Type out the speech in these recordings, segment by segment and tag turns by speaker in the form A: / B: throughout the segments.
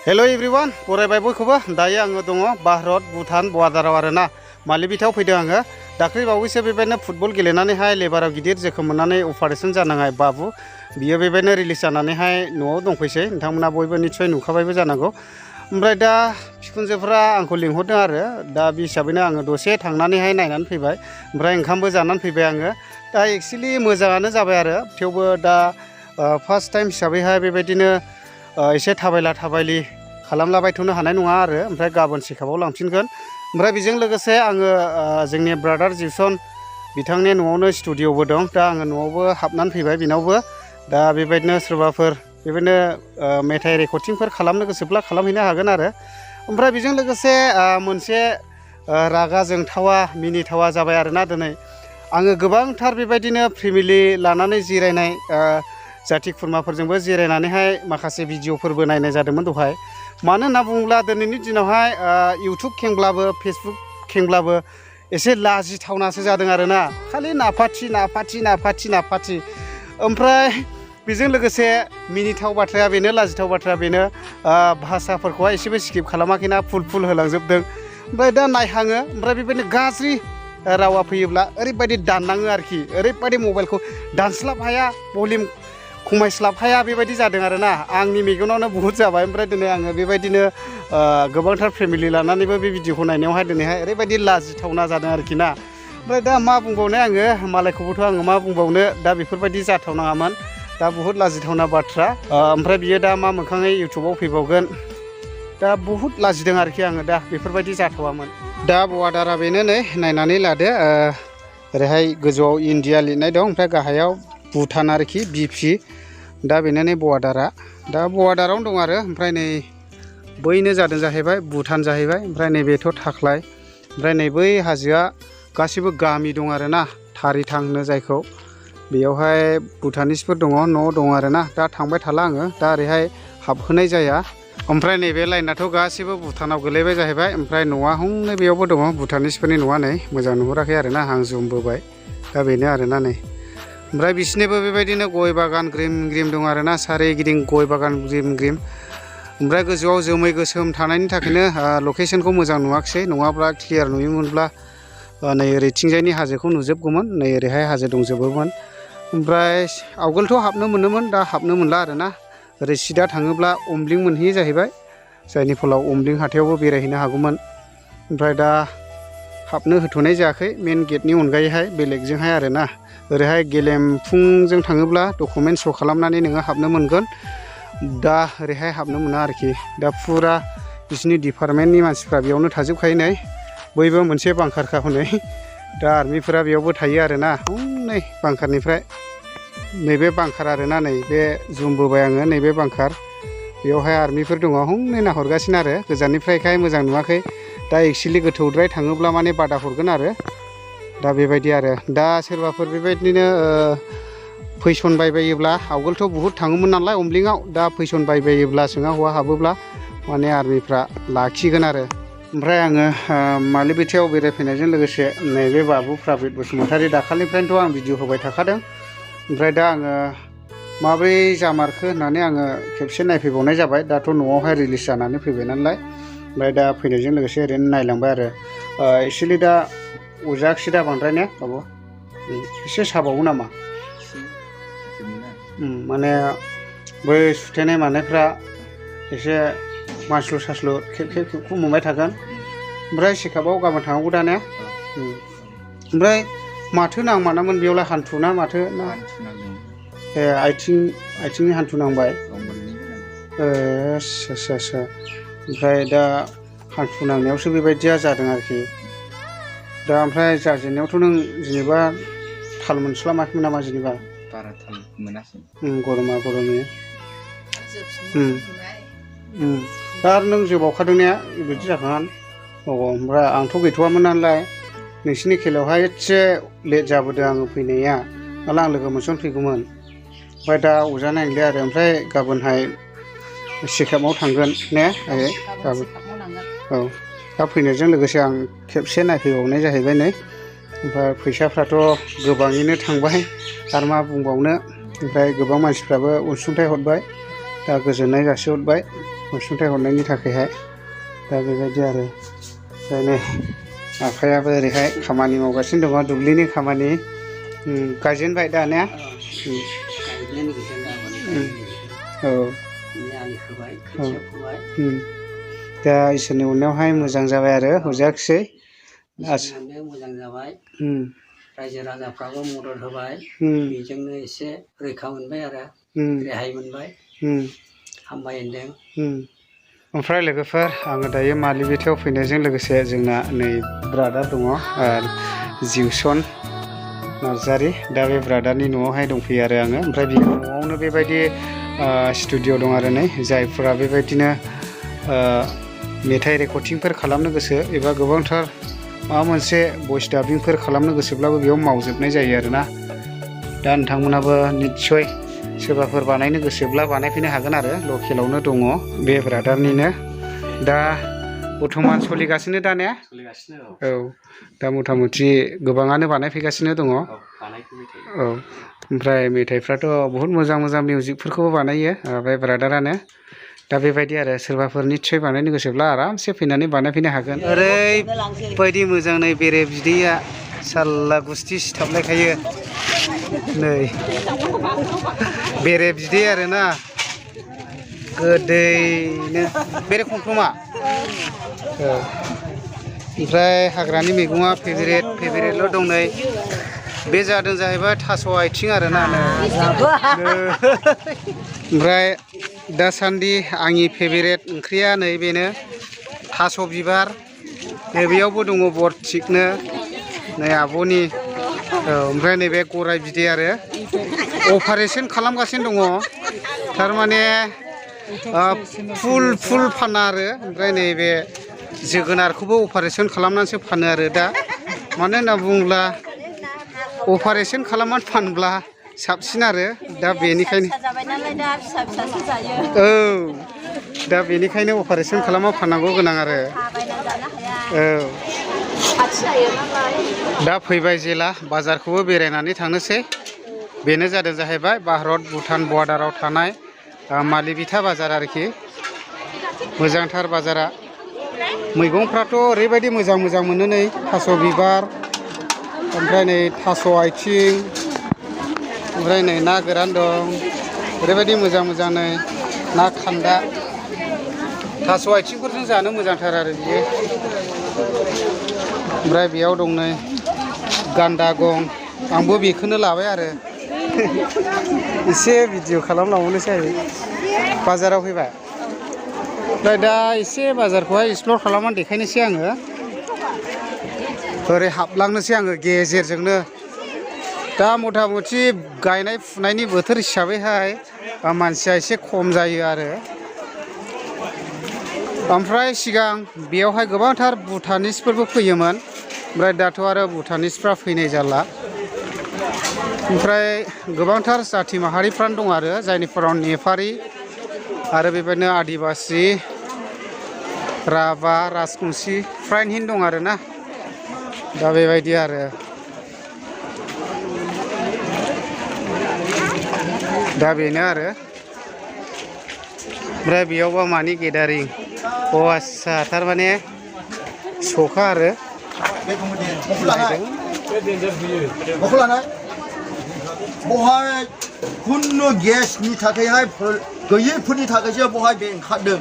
A: hello everyone बरायबाय बयखौबो दायो आङो दङ भारत भुटान बर्डाराव आरोना मालिबिथाव फैदों आङो दाख्लै बावैसो बेबायदिनो फुटबल गेलेनानैहाय लेबाराव गिदिर जोखोम मोननानै अपारेशन जानांनाय बाबु बियो बेबायदिनो रिलिज जानानैहाय न'आव दंफैसै नोंथांमोना बयबो निस्सय नुखाबायबो जानांगौ ओमफ्राय दा बिखुनजोफ्रा आंखौ लिंहरदों आरो दा बे हिसाबैनो आङो दसे थांनानैहाय नायनानै फैबाय ओमफ्राय ओंखामबो जानानै फैबाय आङो दा एक्चुअली मोजाङानो जाबाय आरो थेवबो दा फार्स्ट टाइम हिसाबैहाय बेबायदिनो एसे थाबायला थाबायलि खालामलाबायथ'नो हानाय नङा आरो ओमफ्राय गाबोन चेकआपआव लांफिनगोन ओमफ्राय बेजों लोगोसे आङो जोंनि ब्रादार जिउसन बिथांनि न'आवनो स्टुडिअ'बो दं दा आङो न'आवबो हाबनानै फैबाय बिनावबो दा बेबायदिनो सोरबाफोर बेबायदिनो मेथाइ रेकर्डिंफोर खालामनो गोसोब्ला खालामहैनो हागोन आरो ओमफ्राय बेजों लोगोसे मोनसे रागा जोंथावा मिनिथावा जाबाय आरोना दिनै आङो गोबांथार बेबायदिनो फेमिलि लानानै जिरायनाय जाथि खुरमाफोरजोंबो जिरायनानैहाय माखासे भिडिअ'फोरबो नायनाय जादोंमोन दहाय मानो होनना बुङोब्ला दिनैनि दिनावहाय इउटुब खेंब्लाबो फेसबुक खेंब्लाबो एसे लाजिथावनासो जादों आरोना खालि नाफाथि ओमफ्राय बेजों लोगोसे मिनिथाव बाथ्राया बेनो लाजिथाव बाथ्राया बेनो भाषाफोरखौहाय एसेबो स्किप खालामाखैना फुल होलांजोबदों ओमफ्राय दा नायहाङो ओमफ्राय बेबायदिनो गाज्रि रावा फैयोब्ला ओरैबायदि दाननाङो आरोखि ओरैबायदि मबाइलखौ दानस्लाब हाया भलिउम खमायस्लाब हाया बेबायदि जादों आरोना आंनि मेगनावनो बुहुत जाबाय ओमफ्राय दिनै आङो बेबायदिनो गोबांथार फेमिलि लानानैबो बे भिडिअखौ नायनायावहाय दिनैहाय ओरैबायदि लाजिथावना जादों आरोखि ना ओमफ्राय दा मा बुंबावनो आङो मालायखौबोथ' आङो मा बुंबावनो दा बेफोरबायदि जाथावनाङामोन दा बुहुत लाजिथावना बाथ्रा ओमफ्राय बियो दा मा मोखाङै इउटुबाव फैबावगोन दा बुहुत लाजिदों आरोखि आङो दा बेफोरबायदि जाथावामोन दा बर्डारा बेनो नै नायनानै लादो ओरैहाय गोजौआव इन्डिया लिरनाय दं ओमफ्राय गाहायाव भुटान आरोखि बिपि दा बेनो नै बर्डारा दा बर्डारावनो दं आरो ओमफ्राय नै बैनो जादों जाहैबाय भुटान जाहैबाय ओमफ्राय नैबेथ' थाख्लाय ओमफ्राय नै बै हाजोआ गासिबो गामि दं आरोना थारिथां होनो जायखौ बेयावहाय भुटानिसफोर दङ न' दं आरोना दा थांबाय थाला आङो दा ओरैहाय हाबहोनाय जाया ओमफ्राय नैबे लाइनाथ' गासिबो भुटानाव गोलैबाय जाहैबाय ओमफ्राय न'आ हनै बेयावबो दङ भुटानिसफोरनि न'आ नै मोजां नुहुराखै आरोना आं जुम बोबाय दा बेनो आरोना नै ओमफ्राय बिसिनिबो बेबायदिनो गय बागान ग्रिम दं आरोना सारिगिदिं गय बागान ग्रिम ओमफ्राय गोजौआव जोमै गोसोम थानायनि थाखायनो लकेसनखौ मोजां नुवाखिसै नङाब्ला क्लियार नुयोमोनब्ला नै ओरैथिंजायनि हाजोखौ नुजोबगौमोन नै ओरैहाय हाजो दंजोबोमोन ओमफ्राय आवगोलथ' हाबनो मोनोमोन दा हाबनो मोनला आरोना ओरै सिदा थाङोब्ला अमब्लिं मोनहैयो जाहैबाय जायनि फलाव अमब्लिं हाथायावबो बेरायहैनो हागौमोन ओमफ्राय दा हाबनो होथ'नाय जायाखै मेन गेटनि अनगायैहाय बेलेगजोंहाय आरोना ओरैहाय गेलेमफुंजों थाङोब्ला डकुमेन्ट श' खालामनानै नोङो हाबनो मोनगोन दा ओरैहाय हाबनो मोना आरोखि दा फुरा बिसिनि डिपार्टमेन्टनि मानसिफ्रा बेयावनो थाजोबखायो नै बैबो मोनसे बांखारखा हनै दा आर्मिफोरा बेयावबो थायो आरोना नै बांखारनिफ्राय नैबे बांखार आरोना नै बे जुम बोबाय आङो नैबे बांखार बेयावहाय आर्मिफोर दङ हनै नाहरगासिनो आरो गोजाननिफ्रायखाय मोजां नुवाखै दा एक्सुवेलि गोथौद्राय थाङोब्ला माने बादा हरगोन आरो दा बेबायदि आरो दा सोरबाफोर बेबायदिनो फैसन बायबायोब्ला आवगोलथ' बुहुद थाङोमोन नालाय अमब्लिङाव दा फैसन बायबायोब्ला सोङा हौवा हाबोब्ला माने आर्मिफ्रा लाखिगोन आरो ओमफ्राय आङो मालिबिथायाव बेरायफैनायजों लोगोसे नैबे बाबु प्रबित बसुमतारी दाखालिनिफ्रायनोथ' आं भिडिअ होबाय थाखादों ओमफ्राय दा आङो माब्रै जामारखो होननानै आङो खेबसे नायफैबावनाय जाबाय दाथ' न'आवहाय रिलिज जानानै फैबाय नालाय ओमफ्राय दा फैनायजों लोगोसे ओरैनो नायलांबाय आरो एक्सुवेलि दा अजाखिसै दा बांद्राय ने बाबु एसे साबावो नामा माने बै सुथेनाय मानायफ्रा एसे मास्लु सास्लु खेबखौ मोनबाय थागोन ओमफ्राय चेकआपआव गाबोन थांनांगौ दा ने ओमफ्राय माथो नांमारामोन बेयावलाय हान्थु ना माथो ना ए आथिंनि हान्थु नांबाय आदसा ओमफ्राय दा हान्थु नांनायावसो बेबायदिया जादों आरोखि दा ओमफ्राय जाजेननायावथ' नों जेनेबा थाल मोनस्लाबाखैमोन नामा जेनेबा
B: बारा थाल मोनासै
A: गरमा दा नों जोबावखादों ने बिदि जाखागोन ओमफ्राय आंथ' गैथ'वामोन नालाय नोंसिनि खेलायावहाय एसे लेट जाबोदों आङो फैनाया नालाय आं लोगो मोनसेयावनो फैगौमोन ओमफ्राय दा अजा नायनोलै आरो ओमफ्राय गाबोनहाय चेकआपआव थांगोन ने गाबोन औ दा फैनायजों लोगोसे आं खेबसे नायफैबावनाय जाहैबाय नै ओमफ्राय फैसाफ्राथ' गोबाङैनो थांबाय आरो मा बुंबावनो ओमफ्राय गोबां मानसिफ्राबो अनसुंथाइ हरबाय दा गोजोननाय जासिहरबाय अनसुंथाइ हरनायनि थाखायहाय दा बेबायदि आरो नै आफायाबो ओरैहाय खामानि मावगासिनो दङ दुब्लिनि खामानि गायजेनबाय दा ने औ दा इसोरनि अननायावहाय मोजां जाबाय आरो हरजायाखिसै
C: मोजां जाबाय रायजो राजाफ्राबो मदद होबाय बेजोंनो एसे रैखा मोनबाय आरो रेहाय मोनबाय हामबाय होनदों
A: ओमफ्राय लोगोफोर आङो दायो मालिबिथायाव फैनायजों लोगोसे जोंना नै ब्रादार दङ जिउसन नार्जारि दा बे ब्रादारनि न'आवहाय दंफैयो आरो आङो ओमफ्राय बे न'आवनो बेबायदि स्टुडिअ दं आरो नै जायफोरा बेबायदिनो मेथाइ रेकर्डिंफोर खालामनो गोसो एबा गोबांथार माबा मोनसे भइस डाबिंफोर खालामनो गोसोब्लाबो बेयाव मावजोबनाय जायो आरोना दा नोंथांमोनाबो निस्सय सोरबाफोर बानायनो गोसोब्ला बानायफैनो हागोन आरो लकेलावनो दङ बे ब्रादारनिनो दा बर्थमान सोलिगासिनो दा ने औ दा मथा मथि गोबाङानो बानायफैगासिनो दङ औ ओमफ्राय मेथाइफ्राथ' बहुद मोजां मोजां मिउजिकफोरखौबो बानायो बे ब्रादारानो दा बेबायदि आरो सोरबाफोर निस्सय बानायनो गोसोब्ला आरामसे फैनानै बानायफैनो हागोन ओरैबायदि मोजां नै बेरे बिदैया साल्ला गुस्थि सिथाबलायखायो नै बेरे बिदै आरोना गोदैनो बेरे खंख्रमा औ ओमफ्राय हाग्रानि मैगङा फेभरेटल' दं नै बे जादों जाहैबाय थास' आथिं आरोना ओमफ्राय दासान्दि आंनि फेभरेट ओंख्रिया नै बेनो थास' बिबार नैबेयावबो दङ बरथिकनो नै आब'नि औ ओमफ्राय नैबे गराइ बिदै आरो अपारेसन खालामगासिनो दङ थारमाने फुल फाना आरो ओमफ्राय नैबे जोगोनारखौबो अपारेसन खालामनानैसो फानो आरो दा मानो होनना बुङोब्ला अपारेसन खालामनानै फानब्ला साबसिन आरो दा बेनिखायनो औ दा बेनिखायनो अपारेसन खालामना फाननांगौ गोनां आरो औ दा फैबाय जेला बाजारखौबो बेरायनानै थांनोसै बेनो जादों जाहैबाय भारत भुटान बर्डाराव थानाय मालिबिथा बाजार आरोखि मोजांथार बाजारा मैगंफ्राथ' ओरैबायदि मोजां मोनो नै थास' बिबार ओमफ्राय नै थास' आथिं ओमफ्राय नै ना गोरान दं ओरैबायदि मोजां नै ना खान्दा थास' आथिंफोरजों जानो मोजांथार आरो बियो ओमफ्राय बेयाव दं नै गान्दा गं आंबो बेखौनो लाबाय आरो एसे भिडिअ खालामलांबावनोसै आरो बाजाराव फैबाय ओमफ्राय दा एसे बाजारखौहाय एक्सप्लर खालामनानै देखायनोसै आङो ओरै हाबलांनोसै आङो गेजेरजोंनो दा मथा मथि गायनाय फुनायनि बोथोर हिसाबैहाय मानसिया एसे खम जायो आरो ओमफ्राय सिगां बेयावहाय गोबांथार भुटानिसफोरबो फैयोमोन ओमफ्राय दाथ' आरो भुटानिसफ्रा फैनाय जाला ओमफ्राय गोबांथार जाथि माहारिफ्रानो दं आरो जायनिफोराव नेपारि आरो बेबायदिनो आदिबासि राभा राजबंसि फ्रायनो दं आरोना दा बेबायदि आरो दा बेनो आरो ओमफ्राय बेयावबा मानि गेदारिं अ आस्सा थारमाने सखा आरो
D: बहाय खुनु गेसनि थाखायहाय गैयैफोरनि थाखायसो बहाय बे ओंखारदों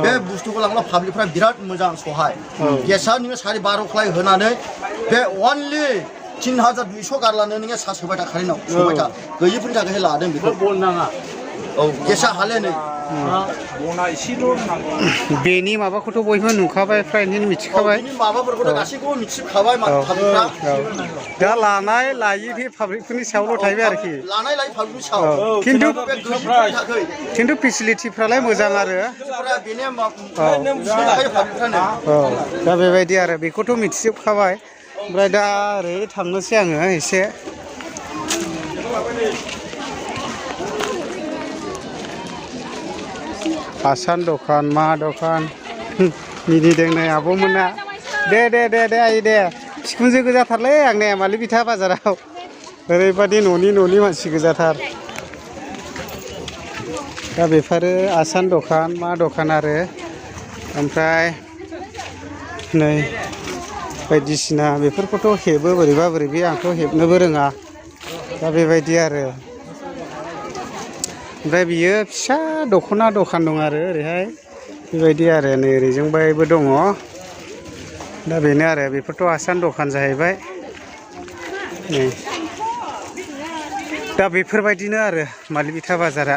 D: बे बुस्थुखौ लांब्ला पाब्लिकफ्रा बिराद मोजां सहाय गेसा नोङो 12.5 खालाय होनानै बे अनलि 3200 गारलानो नोङो सार्ज होबाय था कारेन्टआव सोबाय था गैयैफोरनि थाखायसो लादों बेखौ बल नाङा औ गेसा हाले नै बना एसेल' नांगौ
A: बेनि माबाखौथ' बयबो नुखाबाय फ्रायनो मिथिखाबाय
D: बेनि माबाफोरखौथ' गासैखौबो मिथिखाबाय पाब्लिकफ्रा
A: दा लानाय लायै बे पाब्लिकफोरनि सायावल' थाहैबाय आरोखि
D: लानाय लायै पाब्लिकनि सायाव
A: खिन्थु फेसिलिटिफ्रालाय मोजां आरो दा बेबायदि आरो बेखौथ' मिथिजोबखाबाय ओमफ्राय दा ओरै थांनोसै आङो एसे आसान दखान मा दखान मिनिदों नै आब'मोना दे आइ दे बिखुनजो गोजाथारलै आंने मालिबिथा बाजाराव ओरैबायदि न'नि मानसि गोजाथार दा बेफोरो आसान दखान मा दखान आरो ओमफ्राय नै बायदिसिना बेफोरखौथ' हेबो बोरैबा बोरैबि आंथ' हेबनोबो रोङा दा बेबायदि आरो ओमफ्राय बियो फिसा दख'ना दखान दं आरो ओरैहाय बेबायदि आरो नै ओरैजोंबो दङ दा बेनो आरो बेफोरथ' आसान दखान जाहैबाय नै दा बेफोरबायदिनो आरो मालिबिथा बाजारा